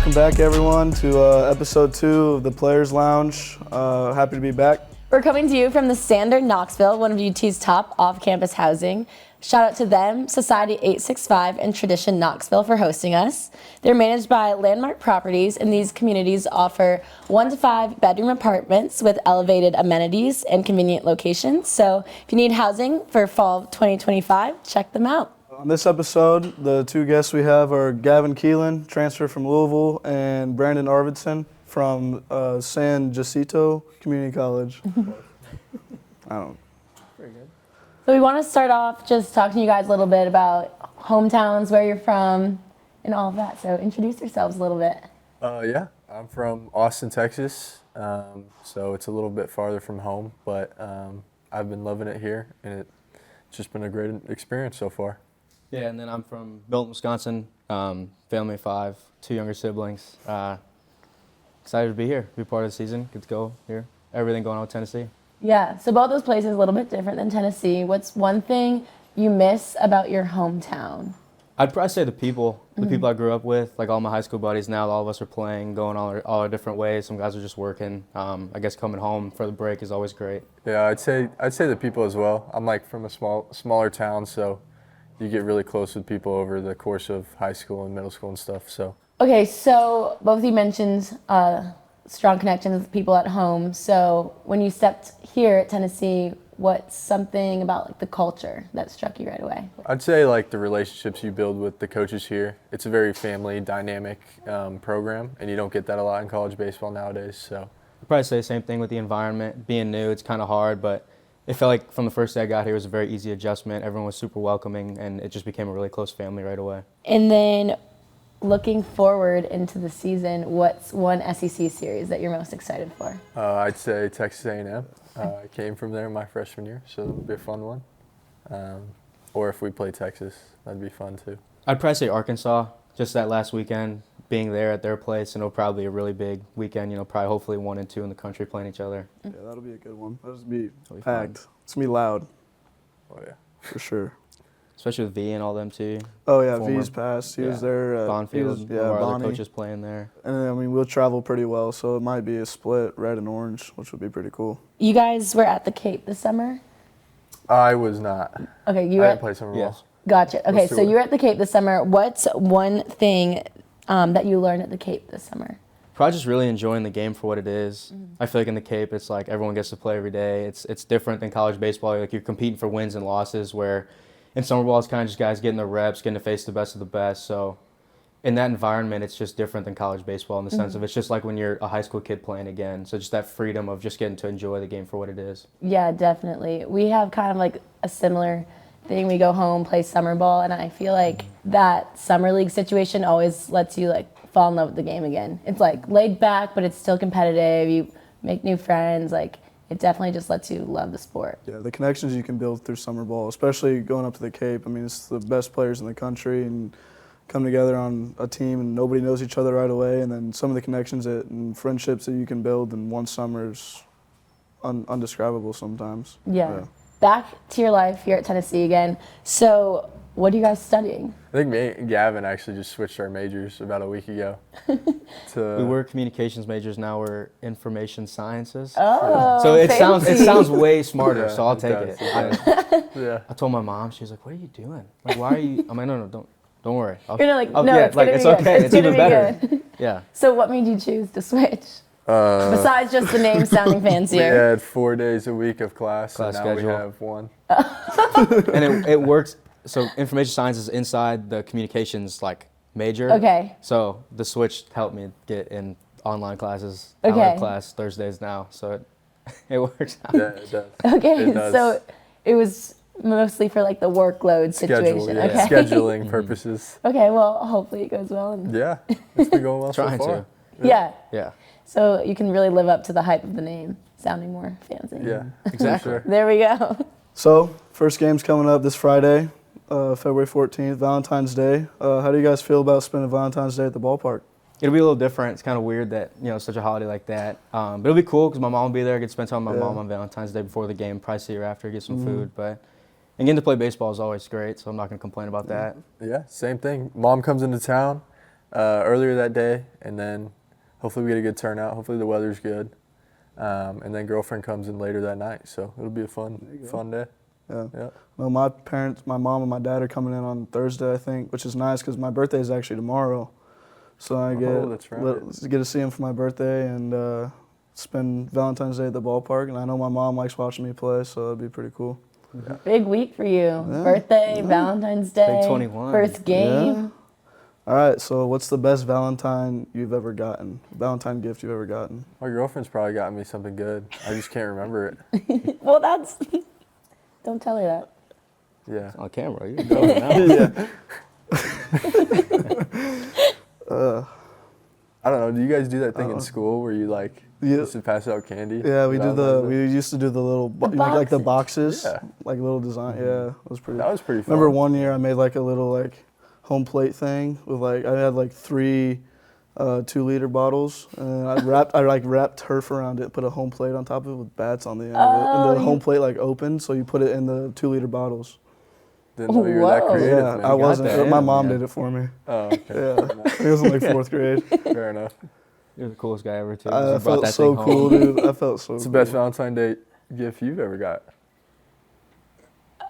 welcome back everyone to episode 2 of the Players Lounge. Happy to be back. We're coming to you from the Tradition Knoxville, one of UT's top off-campus housing. Shout out to them, Society 865 and Tradition Knoxville for hosting us. They're managed by Landmark Properties, and these communities offer 1 to 5 bedroom apartments with elevated amenities and convenient locations. So if you need housing for fall 2025, check them out. On this episode, the 2 guests we have are Gavin Keelan, transfer from Louisville, and Brandon Arvidsson from San Jacinto Community College. I don't. Pretty good. So we want to start off just talking to you guys a little bit about hometowns, where you're from, and all of that. So introduce yourselves a little bit. Yeah, I'm from Austin, Texas. So it's a little bit farther from home, but I've been loving it here, and it's just been a great experience so far. Yeah, and then I'm from Milton, Wisconsin, family of 5, 2 younger siblings. Excited to be here, be part of the season, good to go here. Everything going on with Tennessee. Yeah, so both those places a little bit different than Tennessee. What's one thing you miss about your hometown? I'd probably say the people I grew up with, like all my high school buddies now, all of us are playing, going all our different ways. Some guys are just working. I guess coming home for the break is always great. Yeah, I'd say the people as well. I'm like from a smaller town, so you get really close with people over the course of high school and middle school and stuff. So. Okay, so both of you mentioned strong connections with people at home. So when you stepped here at Tennessee, what's something about like the culture that struck you right away? I'd say like the relationships you build with the coaches here. It's a very family dynamic program, and you don't get that a lot in college baseball nowadays. So I'd probably say the same thing with the environment. Being new, it's kind of hard, but it felt like from the first day I got here, it was a very easy adjustment. Everyone was super welcoming, and it just became a really close family right away. And then looking forward into the season, what's one SEC series that you're most excited for? I'd say Texas A&M. I came from there my freshman year, so it'll be a fun one. Or if we play Texas, that'd be fun too. I'd probably say Arkansas, just that last weekend, being there at their place, and it'll probably be a really big weekend, probably hopefully 1 and 2 in the country playing each other. Yeah, that'll be a good one. That'll just be It'll be packed. fun. It's going to be loud. Oh yeah. For sure. Especially with V and all them too. Oh yeah, Former- V's passed. He was there. Bonfield, Yeah, our other Bonnie. coaches playing there. And I mean, we'll travel pretty well, so it might be a split, red and orange, which would be pretty cool. You guys were at the Cape this summer? I was not. Okay, you I were didn't play summer ball. Gotcha. Okay, Let's do so it. you were at the Cape this summer. What's one thing that you learned at the Cape this summer? Probably just really enjoying the game for what it is. I feel like in the Cape, it's like everyone gets to play every day. It's different than college baseball. Like you're competing for wins and losses, where in summer ball, it's kind of just guys getting their reps, getting to face the best of the best. So in that environment, it's just different than college baseball in the sense of it's just like when you're a high school kid playing again. So just that freedom of just getting to enjoy the game for what it is. Yeah, definitely. We have kind of like a similar thing. We go home, play summer ball, and I feel like that summer league situation always lets you like fall in love with the game again. It's like laid back, but it's still competitive. You make new friends. Like it definitely just lets you love the sport. Yeah, the connections you can build through summer ball, especially going up to the Cape. I mean, it's the best players in the country, and come together on a team, and nobody knows each other right away. And then some of the connections and friendships that you can build in one summer is undescribable sometimes. Yeah. Back to your life here at Tennessee again. So what are you guys studying? I think me and Gavin actually just switched our majors about a week ago. We were communications majors, now we're information sciences. Oh, So it fancy. sounds way smarter, Yeah, so I'll it take does, it. Yeah. I told my mom, she was like, "What are you doing? Like, why are you?" I'm like, "No, don't worry." You're like, no, yeah, it's like gonna it's be good. okay. It's gonna even be better. good. Yeah. So what made you choose to switch? Besides just the name sounding We fancier. had 4 days a week of class and now schedule. we have 1. And it works. So information science is inside the communications like major. Okay. So the switch helped me get in online classes. Okay. I have class Thursdays now, so it works out. Yeah, it does. Okay, It does. so it was mostly for like the workload situation. Schedule, yeah. Okay. Scheduling purposes. Okay, well, hopefully it goes well. And Yeah, it's been going well so Trying far. to. yeah. Yeah. So you can really live up to the hype of the name, sounding more fancy. Yeah, Exactly. for sure. There we go. So, first game's coming up this Friday, February 14th, Valentine's Day. How do you guys feel about spending Valentine's Day at the ballpark? It'll be a little different. It's kind of weird that, such a holiday like that. But it'll be cool because my mom will be there. I get to spend time with my mom on Valentine's Day before the game, probably see her after, get some food. But and getting to play baseball is always great, so I'm not going to complain about that. Yeah, same thing. Mom comes into town. earlier that day, and then hopefully we get a good turnout. Hopefully the weather's good, and then girlfriend comes in later that night. So it'll be a fun day. Yeah. Yeah. Well, my parents, my mom and my dad are coming in on Thursday, I think, which is nice because my birthday is actually tomorrow. So I that's right. get to see them for my birthday and spend Valentine's Day at the ballpark. And I know my mom likes watching me play, so that'd be pretty cool. Yeah. Big week for you. Birthday, Valentine's Day, Big 21. first game. Yeah. All right, so what's the best Valentine you've ever gotten? Valentine gift you've ever gotten? My girlfriend's probably gotten me something good. I just can't remember it. Well, that's. Don't tell her that. Yeah. On camera, you're going now. I don't know. Do you guys do that thing in school where you like used to pass out candy? Yeah, we Valentine's Day? used to do the little The like the boxes. boxes, like little design. Yeah, it was pretty. That was pretty fun. Remember one year I made like a little like home plate thing with like I had like 3 2-liter bottles and I wrapped turf around it, put a home plate on top of it with bats on the end of it, and the home plate like opened, so you put it in the 2-liter bottles. Didn't know you were that Whoa. creative. Yeah, man. I wasn't. that. My mom Yeah. did it for me. Oh, okay. Yeah, it was in like 4th grade. Fair enough. You're the coolest guy ever, too. I You brought felt that so thing cool, home. dude. I felt so. What's the cool. best Valentine's Day gift you've ever got?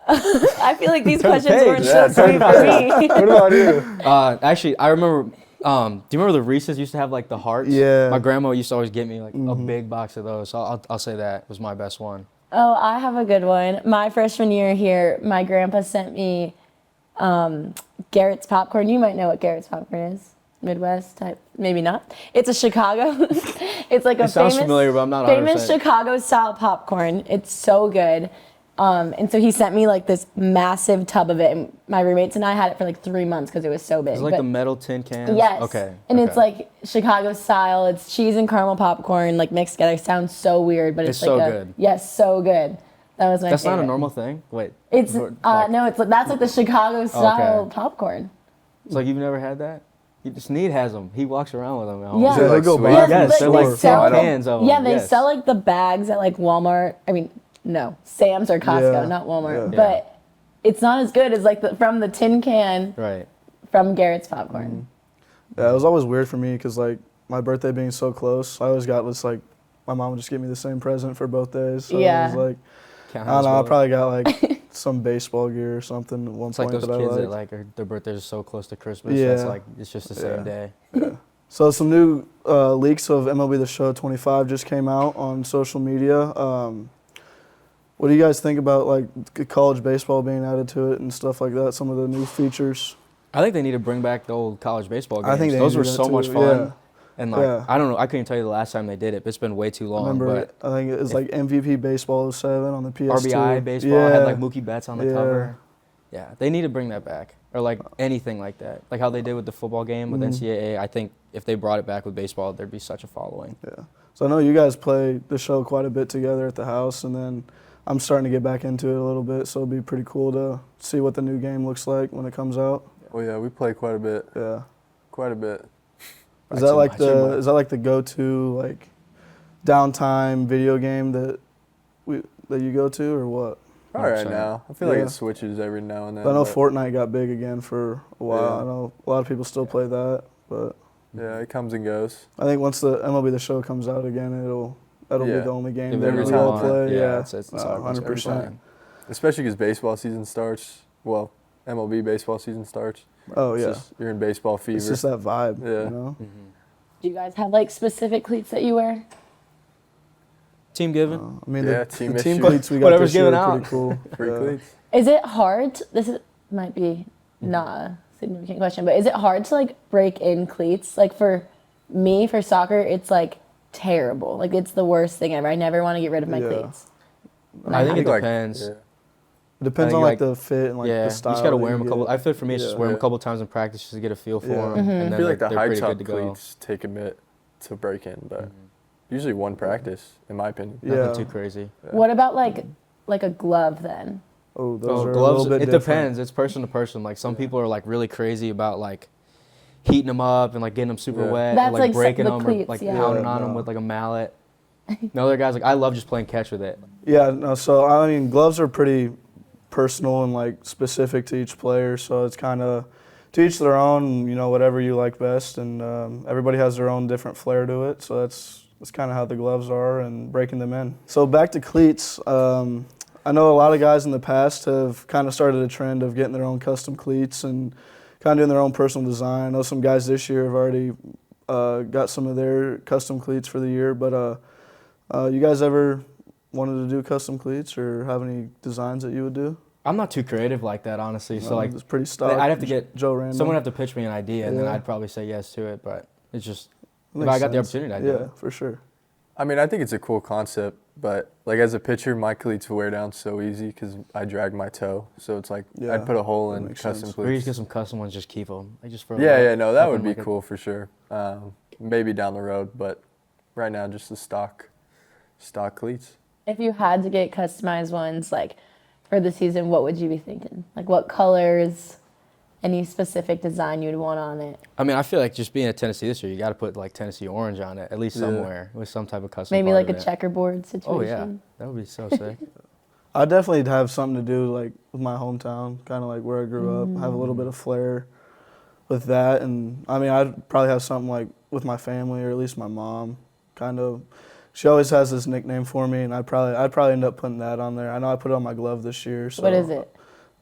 I feel like these questions page. weren't Yeah, so sweet for me. What about you? Actually, I remember. Do you remember the Reese's used to have like the hearts? Yeah. My grandma used to always get me like a big box of those. So I'll say that was my best one. Oh, I have a good one. My freshman year here, my grandpa sent me Garrett's popcorn. You might know what Garrett's popcorn is. Midwest type, maybe not. It's a Chicago. It's like a It sounds famous, familiar, but I'm not 100%. famous Chicago style popcorn. It's so good. And so he sent me like this massive tub of it, and my roommates and I had it for like 3 months because it was so big. It's like But- the metal tin cans. Yes. Okay. And okay. it's like Chicago style. It's cheese and caramel popcorn like mixed together. Sounds so weird, but it's It's like so a good. yes, so good. That was my That's favorite. not a normal thing. Wait. It's like- no, it's that's like the Chicago style Okay. popcorn. It's like you've never had that. Sneed has them. He walks around with them at home. Yeah. Is it like They'll go sweet? back. Yes, they- they're they like sell- tin cans of them. Yeah, they yes. sell like the bags at like Walmart. I mean, no, Sam's or Costco, Yeah. not Walmart. Yeah. But it's not as good as like from the tin can Right. from Garrett's popcorn. Yeah, it was always weird for me because like my birthday being so close, I always got this like my mom would just give me the same present for both days. So Yeah. it was like Can't I don't know, I have probably got like some baseball gear or something at one It's like point those that I kids liked. that like their birthdays are so close to Christmas. Yeah. That's like it's just the same Yeah. day. So some new leaks of MLB The Show 25 just came out on social media. What do you guys think about like college baseball being added to it and stuff like that? Some of the new features. I think they need to bring back the old college baseball games. I think they those need were to do so that much too, fun. yeah. And like Yeah. I don't know, I couldn't tell you the last time they did it, but it's been way too long. I remember, but I think it was like MVP Baseball 07 on the PS2. RBI baseball yeah. had like Mookie Betts on the Yeah. cover. Yeah, they need to bring that back, or like anything like that, like how they did with the football game with NCAA. I think if they brought it back with baseball, there'd be such a following. Yeah. So I know you guys play the show quite a bit together at the house, and then I'm starting to get back into it a little bit, so it'd be pretty cool to see what the new game looks like when it comes out. Oh yeah, we play quite a bit. Yeah. Quite a bit. Is that like much. is that like the go-to like downtime video game that you go to, or what? All right 100%. now. I feel like Yeah. it switches every now and then. I know but Fortnite got big again for a while. Yeah. I know a lot of people still play that, but yeah, it comes and goes. I think once the MLB The Show comes out again, that'll be Yeah. the only game Give that every we time. all play. Yeah, it's No, all 100%. time. Especially because baseball season starts. Well, MLB baseball season starts. Oh It's yeah, just- you're in baseball fever. it's just that vibe. Yeah. You know? Do you guys have like specific cleats that you wear? Team given. I mean, Yeah, the team team issue. cleats we got Whatever's this year given are out. pretty cool. Free Yeah. cleats. Is it hard? Might be not a significant question, but is it hard to like break in cleats? Like for me, for soccer, it's like terrible. Like it's the worst thing ever. I never want to get rid of my Yeah. cleats. I think it like- depends. yeah. It depends I on think, like the fit and like yeah, the style. you just gotta that wear them a you couple. get. I feel for me, it's just Yeah. wear them a Yeah. couple times in practice just to get a feel for Yeah. them, Mm-hmm. and I then feel like the they're high pretty top good to go. cleats take a bit to break in, but usually one practice, in my opinion. Yeah. Nothing too crazy. What about like a glove then? Oh, those Oh, are a gloves. little bit It different. depends. It's person to person. Like some people are like really crazy about like heating them up and like getting them super Yeah. wet, That's and, like like breaking the them or cleats, like yeah. pounding Yeah, on them no. with like a mallet. The other guys like I love just playing catch with it. Yeah, no, so I mean, gloves are pretty personal and like specific to each player, so it's kind of to each their own, whatever you like best, and everybody has their own different flair to it, so that's kind of how the gloves are and breaking them in. So back to cleats, I know a lot of guys in the past have kind of started a trend of getting their own custom cleats and kind of doing their own personal design. I know some guys this year have already got some of their custom cleats for the year, but you guys ever wanted to do custom cleats or have any designs that you would do? I'm not too creative like that, honestly. So like, it's pretty stock. I'd have to get Joe Random. someone would have to pitch me an idea, and then Yeah. I'd probably say yes to it. But it's just if Makes I got the sense. opportunity, I'd do Yeah, it. for sure. I mean, I think it's a cool concept, but like as a pitcher, my cleats wear down so easy because I drag my toe. So it's like Yeah, I'd put a hole that in makes custom sense. Or you cleats. just get some custom ones, just keep them. Like just for Yeah, no, that have would them be like a- cool for sure. Maybe down the road, but right now just the stock cleats. If you had to get customized ones, like for the season, what would you be thinking? Like what colors, any specific design you'd want on it? I mean, I feel like just being at Tennessee this year, you got to put like Tennessee orange on it, at least Yeah. somewhere with some type of custom. Maybe part like of a it. checkerboard situation. Oh yeah, that would be so sick. I definitely have something to do like with my hometown, kind of like where I grew up. Have a little bit of flair with that, and I mean, I'd probably have something like with my family or at least my mom. Kind of, she always has this nickname for me, and I'd probably end up putting that on there. I know I put it on my glove this year. So What is it?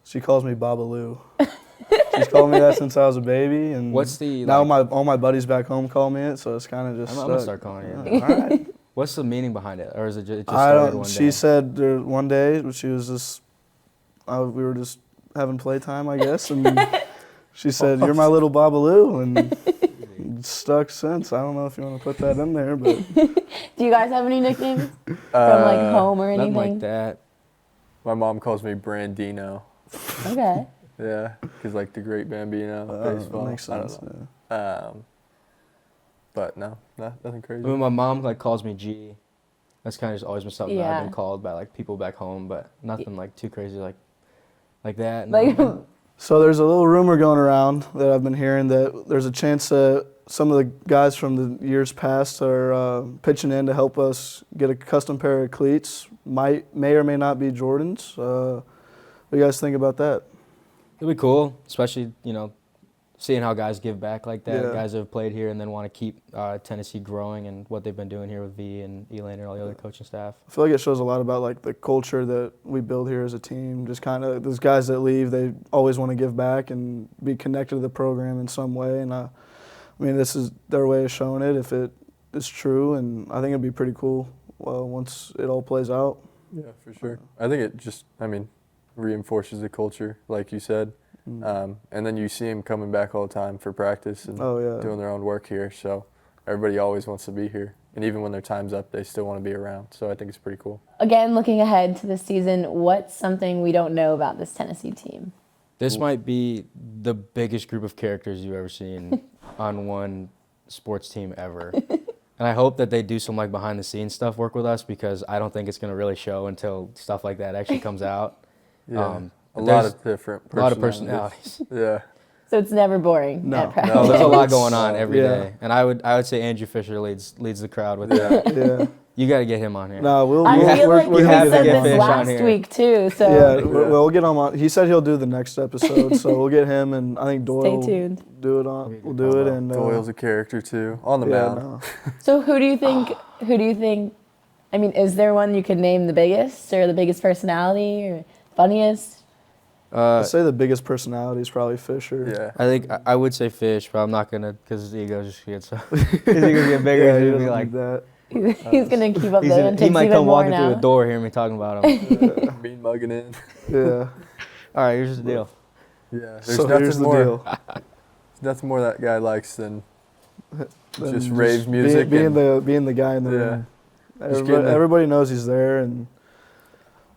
She calls me Babaloo. She's called me that since I was a baby, and What's the, now like- all my buddies back home call me it, so it's kind of just. I'm gonna stuck. start calling you. Yeah, all right. What's the meaning behind it, or is it just, it just I started don't. one day? She said there one day she was just. We were just having playtime, I guess, and she said, "You're my little Babaloo," and it's stuck since. I don't know if you want to put that in there, but Do you guys have any nicknames from like home or Nothing anything? like that. My mom calls me Brandino. Okay. Yeah, because like the Great Bambino baseball. that makes I don't sense. know. Yeah. But no, nothing crazy. I mean, my mom like calls me G. That's kind of just always been something that I've Yeah. been called by like people back home, but nothing like too crazy like that. Like, no. So there's a little rumor going around that I've been hearing that there's a chance that some of the guys from the years past are pitching in to help us get a custom pair of cleats. May or may not be Jordans. What do you guys think about that? It'd be cool, especially seeing how guys give back like that. Yeah. Guys that have played here and then want to keep Tennessee growing and what they've been doing here with V and Elaine and all the other coaching staff. I feel like it shows a lot about like the culture that we build here as a team. Just kind of those guys that leave, they always want to give back and be connected to the program in some way. And I mean, this is their way of showing it if it is true. And I think it'd be pretty cool once it all plays out. Yeah, for sure. I think it just, reinforces the culture, like you said. And then you see them coming back all the time for practice and doing their own work here. So everybody always wants to be here. And even when their time's up, they still want to be around. So I think it's pretty cool. again, looking ahead to the season, what's something we don't know about this Tennessee team? This might be the biggest group of characters you've ever seen on one sports team ever. And I hope that they do some like behind the scenes stuff work with us because I don't think it's going to really show until stuff like that actually comes out. Yeah. A There's lot of different a lot of personalities. Yeah. So it's never boring No. at practice. No, there's a lot going on every Yeah. day, and I would say Andrew Fisher leads the crowd with that. Yeah. You got to get him on here. No, we'll. I we'll feel like we're he gonna said get him on. this Fish on last here. week too. So Yeah, we'll get him on. He said he'll do the next episode, so we'll get him, and I think Doyle stay will tuned. do it on. We'll do it, and Doyle's a character too, on the yeah, mound. no. So who do you think? I mean, is there one you could name the biggest or the biggest personality or funniest? I'd say the biggest personality is probably Fisher. Yeah. I think I would say Fish, but I'm not gonna because his ego just gets so. His ego get bigger. Yeah, and he he'll be doesn't like need that. He's gonna keep up the he antics might even come more walking now. through the door, hear me talking about him. Mean mugging in. Yeah. All right, here's the deal. Yeah. There's So nothing here's the more. deal. There's nothing more that guy likes than Then just rave music. being and- the guy in the Yeah. room. Just getting the- Everybody knows he's there,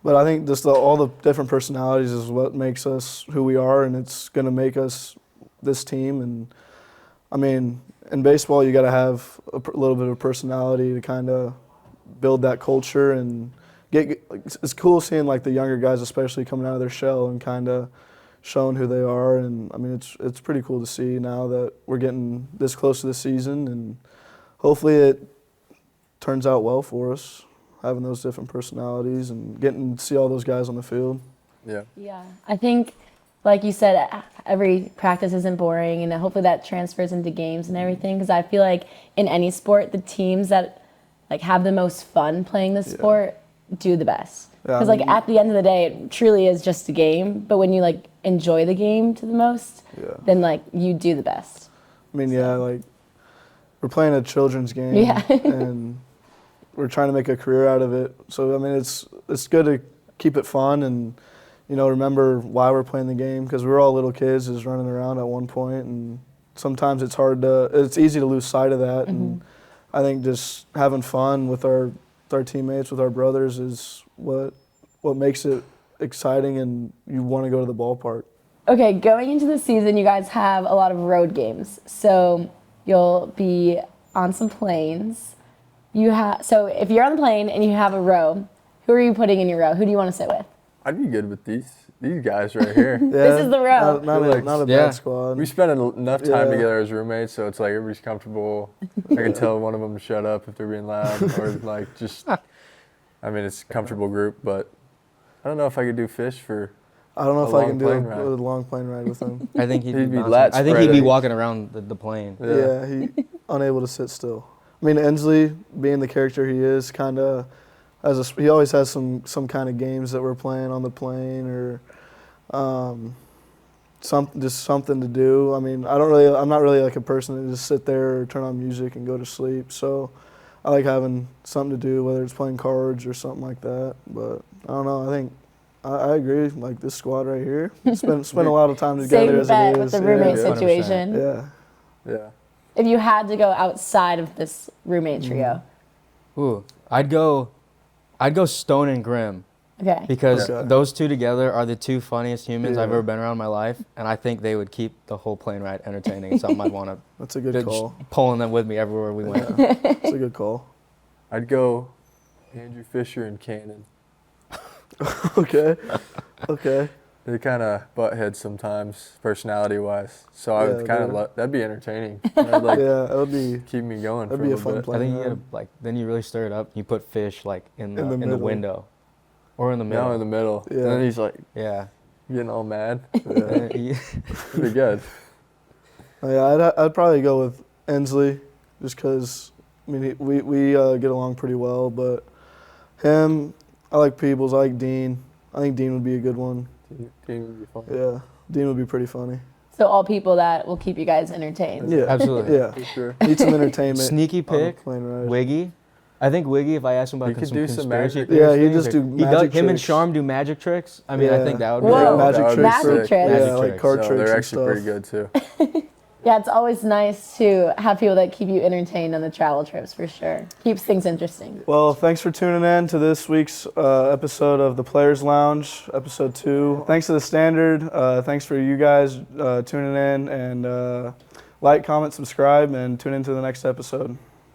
but I think just all the different personalities is what makes us who we are, and it's going to make us this team. And I mean, in baseball, you got to have a little bit of personality to kind of build that culture and it's cool seeing like the younger guys, especially coming out of their shell and kind of showing who they are. And I mean, it's pretty cool to see now that we're getting this close to the season, and hopefully it turns out well for us, having those different personalities and getting to see all those guys on the field. Yeah. Yeah, I think like you said, every practice isn't boring, and hopefully that transfers into games and everything. Because I feel like in any sport, the teams that like have the most fun playing the sport do the best. Because like at the end of the day, it truly is just a game. But when you like enjoy the game to the most, then like you do the best. I mean, like we're playing a children's game, and we're trying to make a career out of it. So I mean, it's good to keep it fun and remember why we're playing the game, because we're all little kids just running around at one point, and sometimes it's easy to lose sight of that. And I think just having fun with our teammates, with our brothers, is what makes it exciting, and you want to go to the ballpark. Okay, going into the season, you guys have a lot of road games, so you'll be on some planes. So if you're on the plane and you have a row, who are you putting in your row? Who do you want to sit with? I'd be good with these guys right here. This is the row. Not a bad squad. We spend enough time together as roommates, so it's like everybody's comfortable. I can tell one of them to shut up if they're being loud, or like just. I mean, it's a comfortable group, but I don't know if I could do fish for. I don't know if I can do a long plane ride with him. I think he'd be I think he'd be walking around the plane. Yeah, he unable to sit still. I mean, Ensley, being the character he is, kind of he always has some kind of games that we're playing on the plane, or just something to do. I mean, I'm not really like a person to just sit there or turn on music and go to sleep. So I like having something to do, whether it's playing cards or something like that. But I don't know. I think I agree. Like this squad right here, spend a lot of time together as it is. With the roommate situation. Yeah. If you had to go outside of this roommate trio, ooh, I'd go Stone and Grim. Okay. Because those two together are the two funniest humans I've ever been around in my life, and I think they would keep the whole plane ride entertaining. It's something I'd want to. That's a good call. Pulling them with me everywhere we went. That's a good call. I'd go Andrew Fisher and Cannon. Okay. They kind of butt heads sometimes, personality-wise. So I would kind of that'd be entertaining. That'd, it would be. Keep me going. That'd for be a a fun bit. plane. I think you gotta then you really stir it up. You put Fish like in the window, or in the middle. No, in the middle. Yeah. And then he's like, getting all mad. Yeah. It'd be good. I'd probably go with Ensley, just because I mean we get along pretty well. But him, I like Peebles. I like Dean. I think Dean would be a good one. Dean would be fun. Yeah, Dean would be pretty funny. So all people that will keep you guys entertained. Yeah, absolutely. Yeah, for sure. Need some entertainment. Sneaky pick, plane ride. Wiggy. I think Wiggy, if I asked him about He could some do some conspiracy magic. theories, Yeah, he just do magic him and tricks. Sharm do magic tricks. I mean, I think that would be Whoa. Magic That would be tricks. Magic sick. tricks. Yeah, Magic like tricks. card So tricks they're and actually stuff. pretty good too. Yeah, it's always nice to have people that keep you entertained on the travel trips, for sure. Keeps things interesting. Well, thanks for tuning in to this week's episode of the Players Lounge, episode 2. Thanks to the Standard. Thanks for you guys tuning in, and like, comment, subscribe, and tune into the next episode.